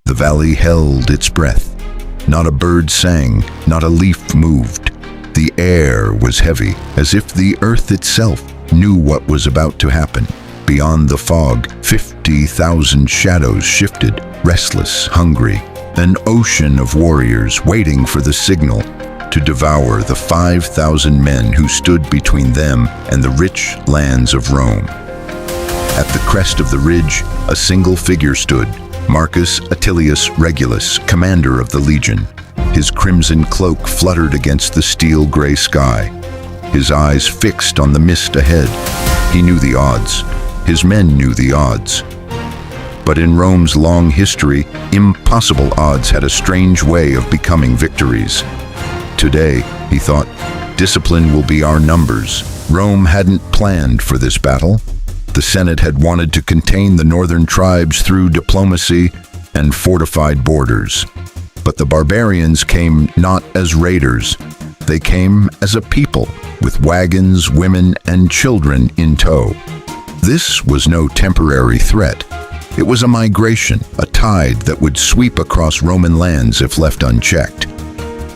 The valley held its breath. Not a bird sang, not a leaf moved. The air was heavy, as if the earth itself knew what was about to happen. Beyond the fog, 50,000 shadows shifted, restless, hungry, an ocean of warriors waiting for the signal to devour the 5,000 men who stood between them and the rich lands of Rome. At the crest of the ridge, a single figure stood, Marcus Atilius Regulus, commander of the legion. His crimson cloak fluttered against the steel-gray sky. His eyes fixed on the mist ahead. He knew the odds. His men knew the odds. But in Rome's long history, impossible odds had a strange way of becoming victories. Today, he thought, discipline will be our numbers. Rome hadn't planned for this battle. The Senate had wanted to contain the northern tribes through diplomacy and fortified borders. But the barbarians came not as raiders. They came as a people, with wagons, women, and children in tow. This was no temporary threat. It was a migration, a tide that would sweep across Roman lands if left unchecked.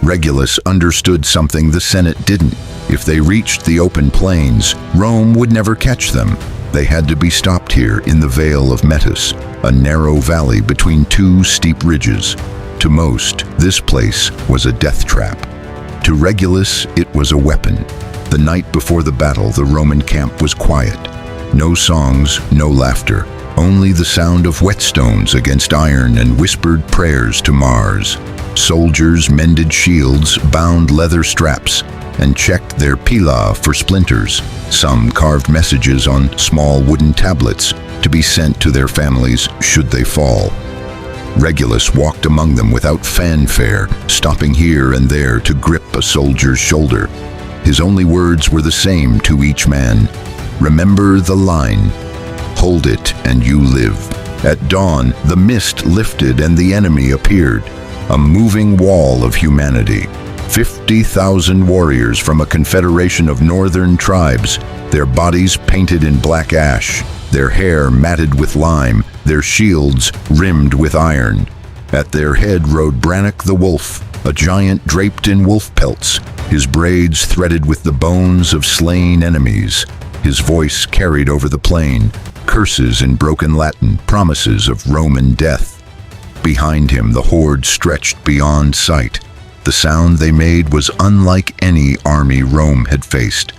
Regulus understood something the Senate didn't. If they reached the open plains, Rome would never catch them. They had to be stopped here in the Vale of Metis, a narrow valley between two steep ridges. To most, this place was a death trap. To Regulus, it was a weapon. The night before the battle, the Roman camp was quiet. No songs, no laughter, only the sound of whetstones against iron and whispered prayers to Mars. Soldiers mended shields, bound leather straps, and checked their pila for splinters. Some carved messages on small wooden tablets to be sent to their families should they fall. Regulus walked among them without fanfare, stopping here and there to grip a soldier's shoulder. His only words were the same to each man. Remember the line. Hold it and you live. At dawn, the mist lifted and the enemy appeared, a moving wall of humanity. 50,000 warriors from a confederation of northern tribes, their bodies painted in black ash, their hair matted with lime, their shields rimmed with iron. At their head rode Brannock the wolf, a giant draped in wolf pelts, his braids threaded with the bones of slain enemies. His voice carried over the plain, curses in broken Latin, promises of Roman death. Behind him, the horde stretched beyond sight. The sound they made was unlike any army Rome had faced.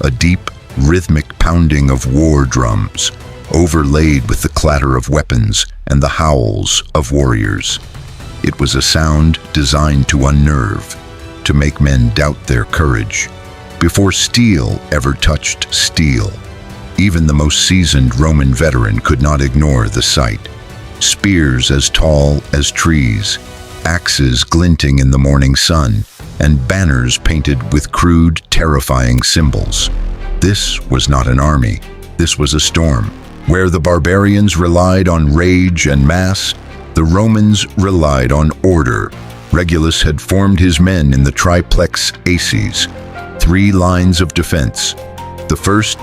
A deep, rhythmic pounding of war drums, overlaid with the clatter of weapons and the howls of warriors. It was a sound designed to unnerve, to make men doubt their courage, before steel ever touched steel. Even the most seasoned Roman veteran could not ignore the sight. Spears as tall as trees, axes glinting in the morning sun, and banners painted with crude, terrifying symbols. This was not an army. This was a storm. Where the barbarians relied on rage and mass, the Romans relied on order. Regulus had formed his men in the triplex aces, 3 lines of defense. The first,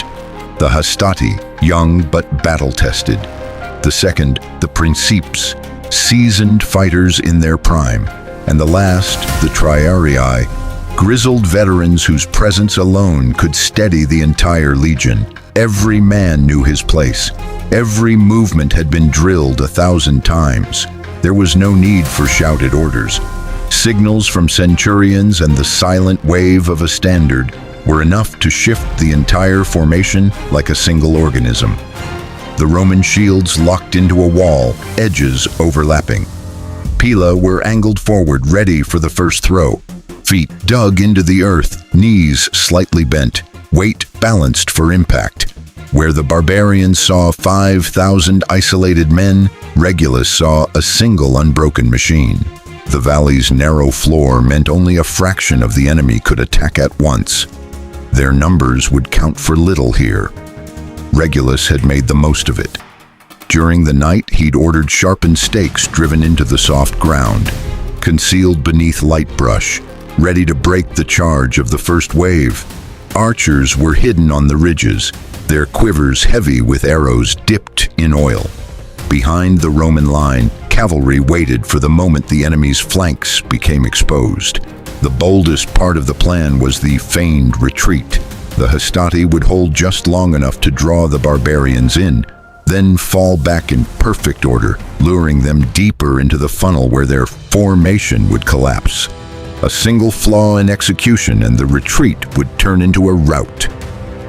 the hastati, young but battle-tested. The second, the principes, seasoned fighters in their prime. And the last, the triarii, grizzled veterans whose presence alone could steady the entire legion. Every man knew his place. Every movement had been drilled 1,000 times. There was no need for shouted orders. Signals from centurions and the silent wave of a standard were enough to shift the entire formation like a single organism. The Roman shields locked into a wall, edges overlapping. Pila were angled forward, ready for the first throw. Feet dug into the earth, knees slightly bent, weight balanced for impact. Where the barbarians saw 5,000 isolated men, Regulus saw a single unbroken machine. The valley's narrow floor meant only a fraction of the enemy could attack at once. Their numbers would count for little here. Regulus had made the most of it. During the night, he'd ordered sharpened stakes driven into the soft ground, concealed beneath light brush, ready to break the charge of the first wave. Archers were hidden on the ridges, their quivers heavy with arrows dipped in oil. Behind the Roman line, cavalry waited for the moment the enemy's flanks became exposed. The boldest part of the plan was the feigned retreat. The hastati would hold just long enough to draw the barbarians in, then fall back in perfect order, luring them deeper into the funnel where their formation would collapse. A single flaw in execution and the retreat would turn into a rout.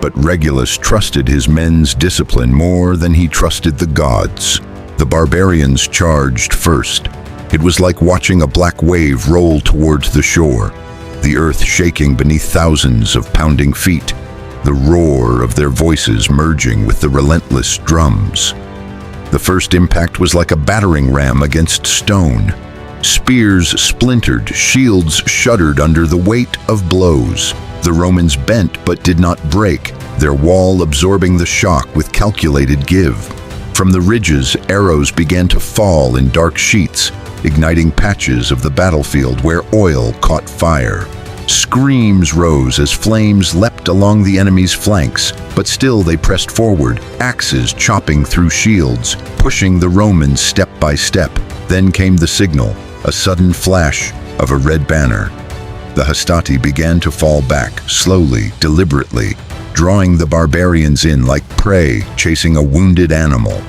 But Regulus trusted his men's discipline more than he trusted the gods. The barbarians charged first. It was like watching a black wave roll towards the shore, the earth shaking beneath thousands of pounding feet, the roar of their voices merging with the relentless drums. The first impact was like a battering ram against stone. Spears splintered, shields shuddered under the weight of blows. The Romans bent but did not break, their wall absorbing the shock with calculated give. From the ridges, arrows began to fall in dark sheets, igniting patches of the battlefield where oil caught fire. Screams rose as flames leapt along the enemy's flanks, but still they pressed forward, axes chopping through shields, pushing the Romans step by step. Then came the signal, a sudden flash of a red banner. The hastati began to fall back, slowly, deliberately, drawing the barbarians in like prey chasing a wounded animal.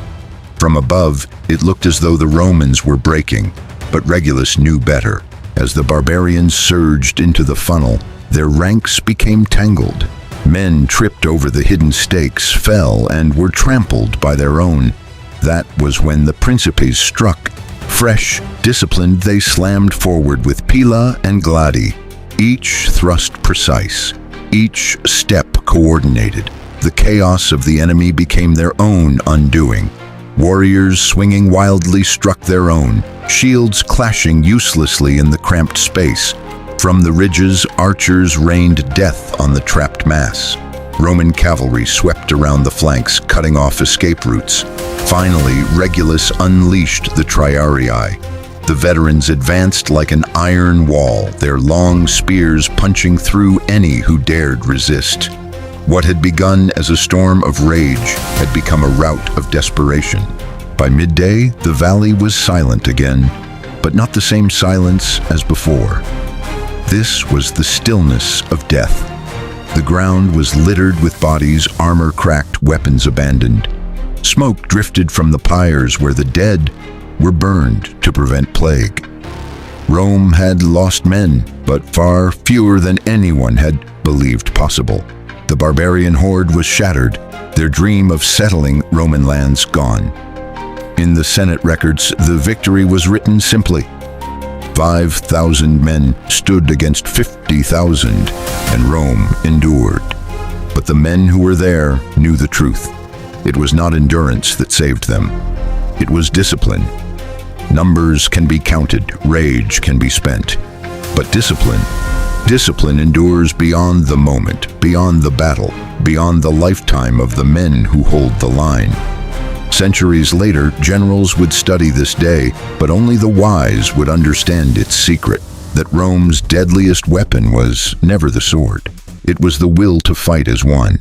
From above, it looked as though the Romans were breaking, but Regulus knew better. As the barbarians surged into the funnel, their ranks became tangled. Men tripped over the hidden stakes, fell, and were trampled by their own. That was when the Principes struck. Fresh, disciplined, they slammed forward with pila and gladi, each thrust precise, each step coordinated. The chaos of the enemy became their own undoing. Warriors swinging wildly struck their own, shields clashing uselessly in the cramped space. From the ridges, archers rained death on the trapped mass. Roman cavalry swept around the flanks, cutting off escape routes. Finally, Regulus unleashed the Triarii. The veterans advanced like an iron wall, their long spears punching through any who dared resist. What had begun as a storm of rage had become a rout of desperation. By midday, the valley was silent again, but not the same silence as before. This was the stillness of death. The ground was littered with bodies, armor cracked, weapons abandoned. Smoke drifted from the pyres where the dead were burned to prevent plague. Rome had lost men, but far fewer than anyone had believed possible. The barbarian horde was shattered, their dream of settling Roman lands gone. In the Senate records, the victory was written simply. 5,000 men stood against 50,000, and Rome endured. But the men who were there knew the truth. It was not endurance that saved them. It was discipline. Numbers can be counted, rage can be spent, but discipline endures beyond the moment, beyond the battle, beyond the lifetime of the men who hold the line. Centuries later, generals would study this day, but only the wise would understand its secret, that Rome's deadliest weapon was never the sword. It was the will to fight as one.